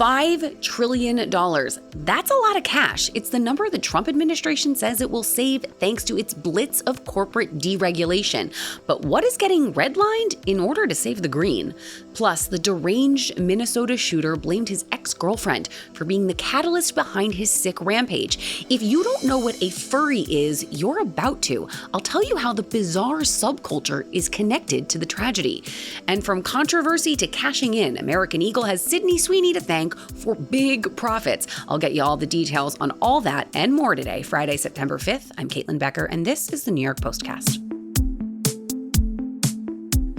$5 trillion. That's a lot of cash. It's the number the Trump administration says it will save thanks to its blitz of corporate deregulation. But what is getting redlined in order to save the green? Plus, the deranged Minnesota shooter blamed his ex-girlfriend for being the catalyst behind his sick rampage. If you don't know what a furry is, you're about to. I'll tell you how the bizarre subculture is connected to the tragedy. And from controversy to cashing in, American Eagle has Sydney Sweeney to thank for big profits. I'll get you all the details on all that and more today, Friday, September 5th. I'm Caitlin Becker, and this is the New York Postcast.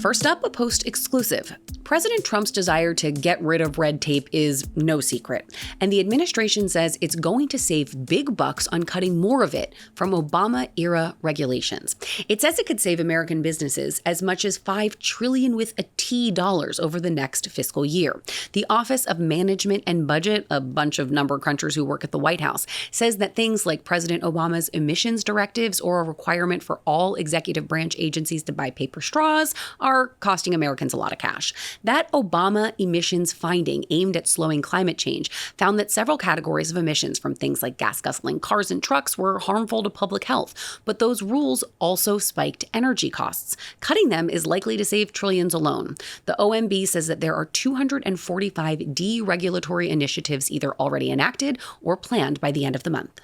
First up, a Post exclusive. President Trump's desire to get rid of red tape is no secret, and the administration says it's going to save big bucks on cutting more of it from Obama-era regulations. It says it could save American businesses as much as $5 trillion with a T dollars over the next fiscal year. The Office of Management and Budget, a bunch of number crunchers who work at the White House, says that things like President Obama's emissions directives or a requirement for all executive branch agencies to buy paper straws are costing Americans a lot of cash. That Obama emissions finding aimed at slowing climate change found that several categories of emissions from things like gas-guzzling cars and trucks were harmful to public health, but those rules also spiked energy costs. Cutting them is likely to save trillions alone. The OMB says that there are 245 deregulatory initiatives either already enacted or planned by the end of the month.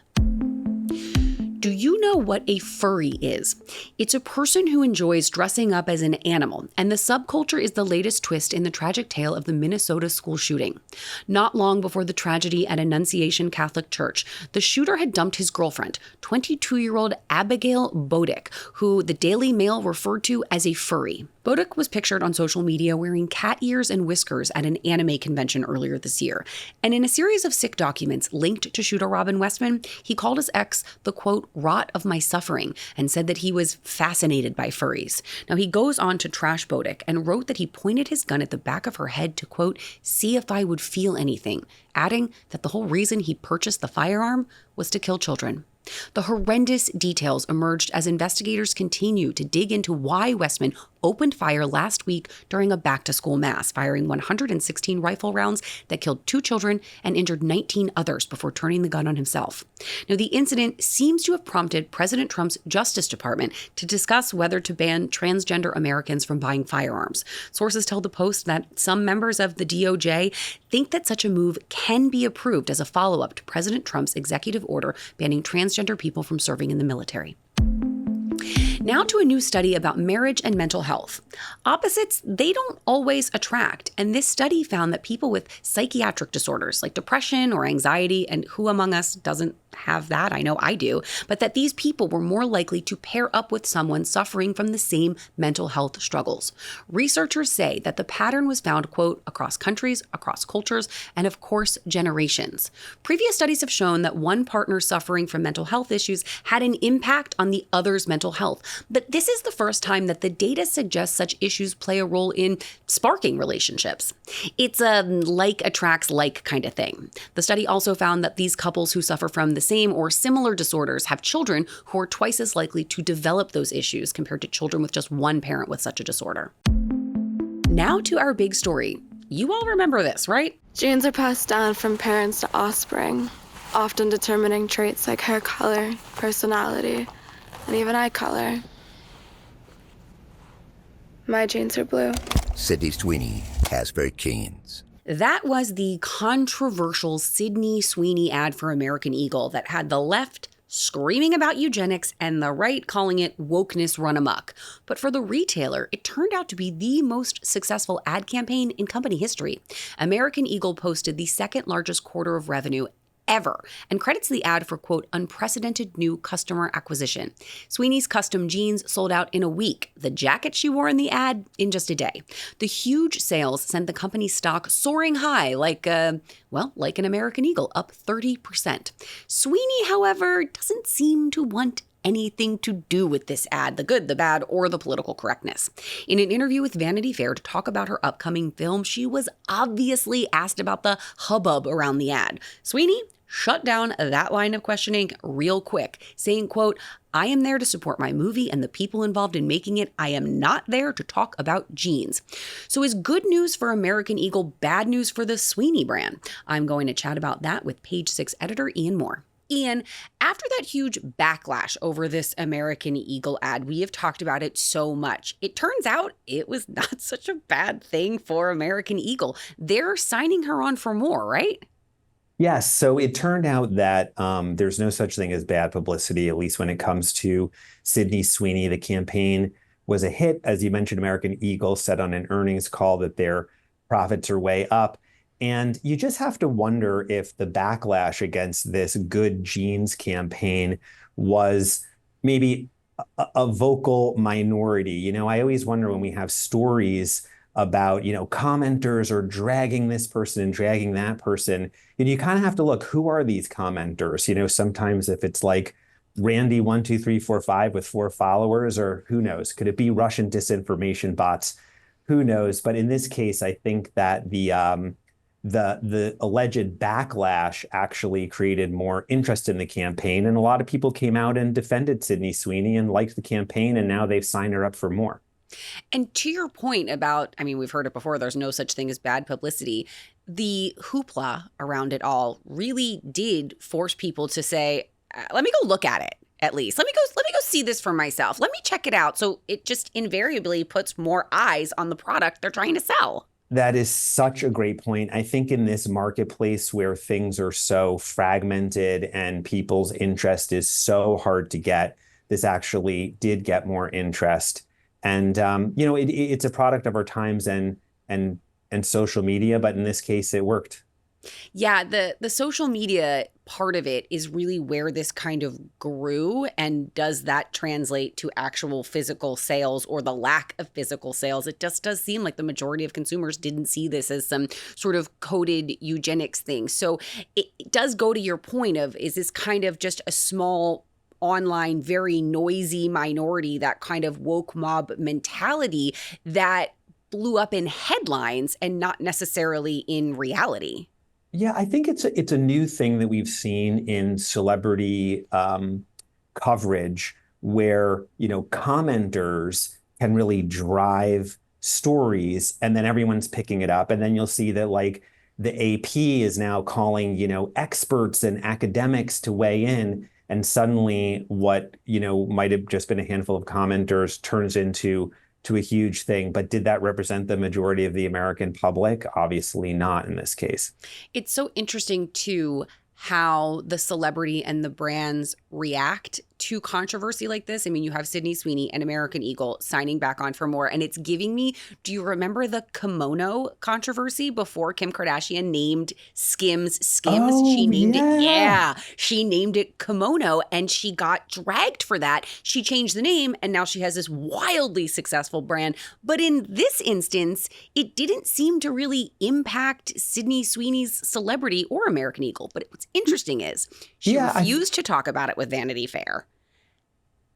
Do you know what a furry is? It's a person who enjoys dressing up as an animal, and the subculture is the latest twist in the tragic tale of the Minnesota school shooting. Not long before the tragedy at Annunciation Catholic Church, the shooter had dumped his girlfriend, 22-year-old Abigail Bodick, who the Daily Mail referred to as a furry. Bodick was pictured on social media wearing cat ears and whiskers at an anime convention earlier this year. And in a series of sick documents linked to shooter Robin Westman, he called his ex the, quote, rot of my suffering, and said that he was fascinated by furries. Now, he goes on to trash Bodick and wrote that he pointed his gun at the back of her head to, quote, see if I would feel anything, adding that the whole reason he purchased the firearm was to kill children. The horrendous details emerged as investigators continue to dig into why Westman opened fire last week during a back-to-school mass, firing 116 rifle rounds that killed 2 children and injured 19 others before turning the gun on himself. Now, the incident seems to have prompted President Trump's Justice Department to discuss whether to ban transgender Americans from buying firearms. Sources tell the Post that some members of the DOJ think that such a move can be approved as a follow-up to President Trump's executive order banning transgender people from serving in the military. Now to a new study about marriage and mental health. Opposites, they don't always attract, and this study found that people with psychiatric disorders like depression or anxiety, and who among us doesn't have that? I know I do, but that these people were more likely to pair up with someone suffering from the same mental health struggles. Researchers say that the pattern was found, quote, across countries, across cultures, and of course, generations. Previous studies have shown that one partner suffering from mental health issues had an impact on the other's mental health. But this is the first time that the data suggests such issues play a role in sparking relationships. It's a like attracts like kind of thing. The study also found that these couples who suffer from the same or similar disorders have children who are twice as likely to develop those issues compared to children with just one parent with such a disorder. Now to our big story. You all remember this, right? Genes are passed down from parents to offspring, often determining traits like hair color, personality, and even eye color. My genes are blue. Sydney Sweeney has fur genes. That was the controversial Sydney Sweeney ad for American Eagle that had the left screaming about eugenics and the right calling it wokeness run amok. But for the retailer, it turned out to be the most successful ad campaign in company history. American Eagle posted the second largest quarter of revenue ever, and credits the ad for, quote, unprecedented new customer acquisition. Sweeney's custom jeans sold out in a week. The jacket she wore in the ad in just a day. The huge sales sent the company's stock soaring high, like an American Eagle, up 30%. Sweeney, however, doesn't seem to want anything to do with this ad, the good, the bad, or the political correctness. In an interview with Vanity Fair to talk about her upcoming film, she was obviously asked about the hubbub around the ad. Sweeney shut down that line of questioning real quick, saying, quote, I am there to support my movie and the people involved in making it. I am not there to talk about jeans. So is good news for American Eagle bad news for the Sweeney brand? I'm going to chat about that with Page Six editor Ian Moore. Ian, after that huge backlash over this American Eagle ad, we have talked about it so much. It turns out it was not such a bad thing for American Eagle. They're signing her on for more, right? Yes. So it turned out that there's no such thing as bad publicity, at least when it comes to Sydney Sweeney. The campaign was a hit. As you mentioned, American Eagle said on an earnings call that their profits are way up. And you just have to wonder if the backlash against this good jeans campaign was maybe a vocal minority. You know, I always wonder when we have stories about, commenters are dragging this person and dragging that person, and you kind of have to look, who are these commenters? Sometimes if it's like Randy 12345 with 4 followers, or who knows, could it be Russian disinformation bots? Who knows? But in this case, I think that the alleged backlash actually created more interest in the campaign. And a lot of people came out and defended Sydney Sweeney and liked the campaign, and now they've signed her up for more. And to your point about, we've heard it before, there's no such thing as bad publicity. The hoopla around it all really did force people to say, let me go look at it. At least let me go see this for myself. Let me check it out. So it just invariably puts more eyes on the product they're trying to sell. That is such a great point. I think in this marketplace where things are so fragmented and people's interest is so hard to get, this actually did get more interest. And, it's a product of our times and social media, but in this case, it worked. Yeah, the social media part of it is really where this kind of grew. And does that translate to actual physical sales or the lack of physical sales? It just does seem like the majority of consumers didn't see this as some sort of coded eugenics thing. So it does go to your point of, is this kind of just a small online, very noisy minority, that kind of woke mob mentality that blew up in headlines and not necessarily in reality? Yeah, I think it's a new thing that we've seen in celebrity coverage where, commenters can really drive stories and then everyone's picking it up. And then you'll see that like the AP is now calling, experts and academics to weigh in. And suddenly what, might have just been a handful of commenters turns into a huge thing. But did that represent the majority of the American public? Obviously not in this case. It's so interesting, too, how the celebrity and the brands react to controversy like this. You have Sydney Sweeney and American Eagle signing back on for more. And it's giving me, do you remember the kimono controversy before Kim Kardashian named Skims? Oh, she named yeah. it. Yeah, she named it kimono and she got dragged for that. She changed the name and now she has this wildly successful brand. But in this instance, it didn't seem to really impact Sydney Sweeney's celebrity or American Eagle. But what's interesting is she refused to talk about it with Vanity Fair.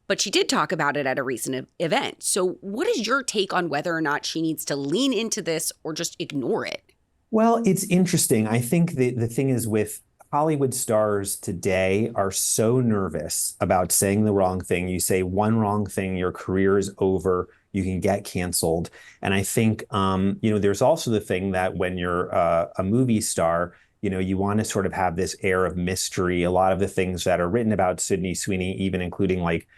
But she did talk about it at a recent event. So what is your take on whether or not she needs to lean into this or just ignore it? Well, it's interesting. I think the thing is with Hollywood stars today are so nervous about saying the wrong thing. You say one wrong thing, your career is over. You can get canceled. And I think, there's also the thing that when you're a movie star, you want to sort of have this air of mystery. A lot of the things that are written about Sydney Sweeney, even including like,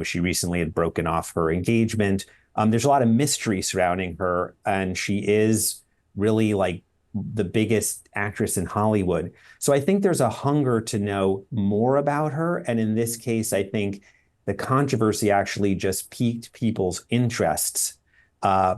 she recently had broken off her engagement. There's a lot of mystery surrounding her, and she is really like the biggest actress in Hollywood. So I think there's a hunger to know more about her. And in this case, I think the controversy actually just piqued people's interests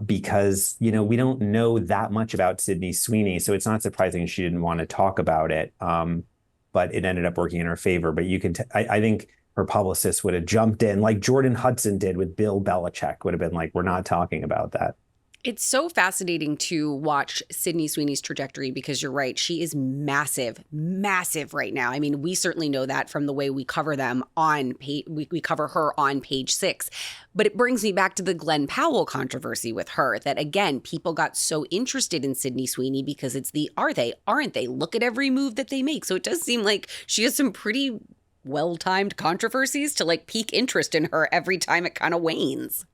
because, we don't know that much about Sydney Sweeney. So it's not surprising she didn't want to talk about it. But it ended up working in her favor. But I think her publicist would have jumped in like Jordan Hudson did with Bill Belichick, would have been like, we're not talking about that. It's so fascinating to watch Sydney Sweeney's trajectory because you're right. She is massive, massive right now. We certainly know that from the way we cover them on we cover her on Page Six. But it brings me back to the Glenn Powell controversy with her that, again, people got so interested in Sydney Sweeney because it's the are they, aren't they? Look at every move that they make. So it does seem like she has some pretty well-timed controversies to like pique interest in her every time it kind of wanes.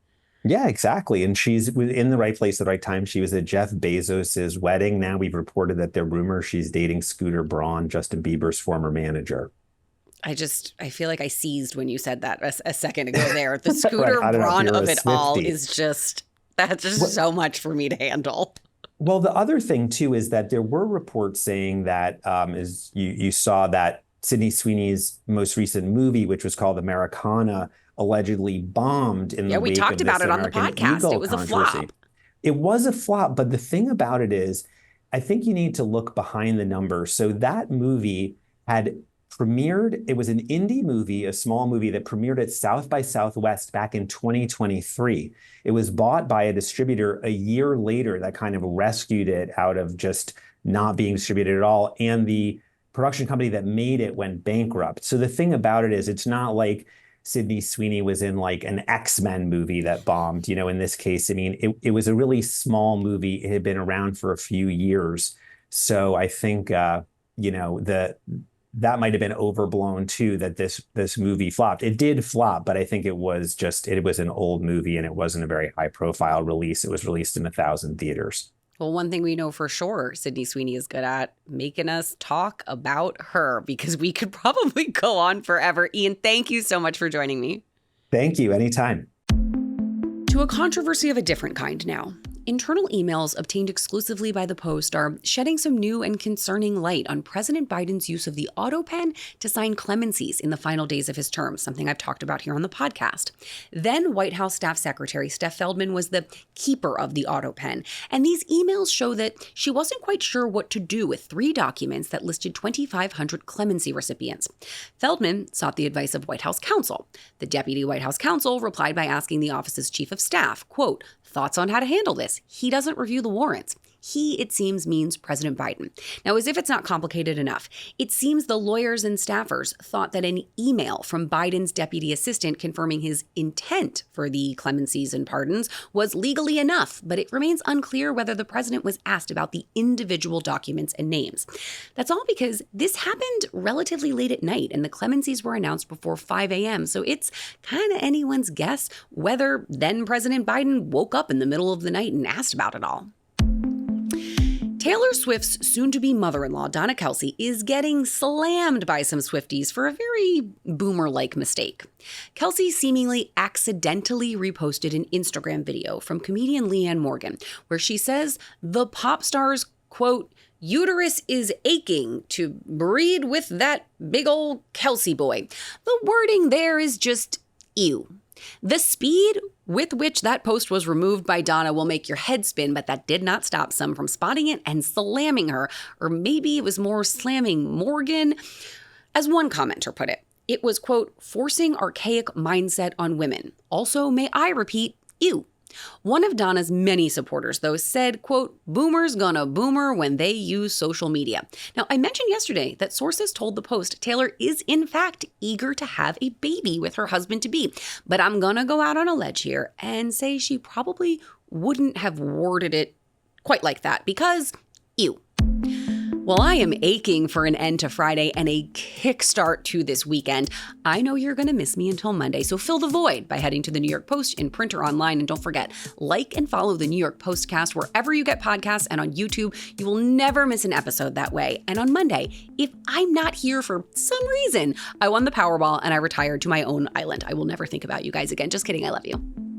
Yeah, exactly. And she's in the right place at the right time. She was at Jeff Bezos's wedding. Now we've reported that there are rumors she's dating Scooter Braun, Justin Bieber's former manager. I feel like I seized when you said that a second ago there. The Scooter Braun of it all is that's just so much for me to handle. Well, the other thing, too, is that there were reports saying that as you saw that Sydney Sweeney's most recent movie, which was called Americana, allegedly bombed in the wake of this we talked about it on the American podcast. Eagle It was controversy. a flop. It was a flop, but the thing about it is, I think you need to look behind the numbers. So that movie had premiered, it was an indie movie, a small movie that premiered at South by Southwest back in 2023. It was bought by a distributor a year later that kind of rescued it out of just not being distributed at all. And the production company that made it went bankrupt. So the thing about it is, it's not like Sydney Sweeney was in like an X-Men movie that bombed. In this case, I mean, it was a really small movie. It had been around for a few years. So I think, that might have been overblown too, that this movie flopped. It did flop, but I think it was an old movie and it wasn't a very high profile release. It was released in 1,000 theaters. Well, one thing we know for sure Sydney Sweeney is good at, making us talk about her, because we could probably go on forever. Ian, thank you so much for joining me. Thank you. Anytime. To a controversy of a different kind now. Internal emails obtained exclusively by the Post are shedding some new and concerning light on President Biden's use of the Autopen to sign clemencies in the final days of his term, something I've talked about here on the podcast. Then White House Staff Secretary Steph Feldman was the keeper of the Autopen, and these emails show that she wasn't quite sure what to do with 3 documents that listed 2,500 clemency recipients. Feldman sought the advice of White House counsel. The deputy White House counsel replied by asking the office's chief of staff, quote, thoughts on how to handle this. He doesn't review the warrants. He, it seems, means President Biden. Now, as if it's not complicated enough, it seems the lawyers and staffers thought that an email from Biden's deputy assistant confirming his intent for the clemencies and pardons was legally enough, but it remains unclear whether the president was asked about the individual documents and names. That's all because this happened relatively late at night, and the clemencies were announced before 5 a.m., so it's kind of anyone's guess whether then President Biden woke up in the middle of the night and asked about it all. Taylor Swift's soon-to-be mother-in-law, Donna Kelce, is getting slammed by some Swifties for a very boomer-like mistake. Kelce seemingly accidentally reposted an Instagram video from comedian Leanne Morgan, where she says the pop star's, quote, uterus is aching to breed with that big old Kelce boy. The wording there is just ew. The speed with which that post was removed by Donna will make your head spin, but that did not stop some from spotting it and slamming her. Or maybe it was more slamming Morgan. As one commenter put it, it was, quote, forcing archaic mindset on women. Also, may I repeat, ew. One of Donna's many supporters, though, said, quote, boomers gonna boomer when they use social media. Now, I mentioned yesterday that sources told the Post Taylor is, in fact, eager to have a baby with her husband-to-be. But I'm gonna go out on a ledge here and say she probably wouldn't have worded it quite like that because, ew. Well, I am aching for an end to Friday and a kickstart to this weekend. I know you're going to miss me until Monday, so fill the void by heading to the New York Post in print or online. And don't forget, like and follow the New York Postcast wherever you get podcasts and on YouTube. You will never miss an episode that way. And on Monday, if I'm not here for some reason, I won the Powerball and I retired to my own island. I will never think about you guys again. Just kidding. I love you.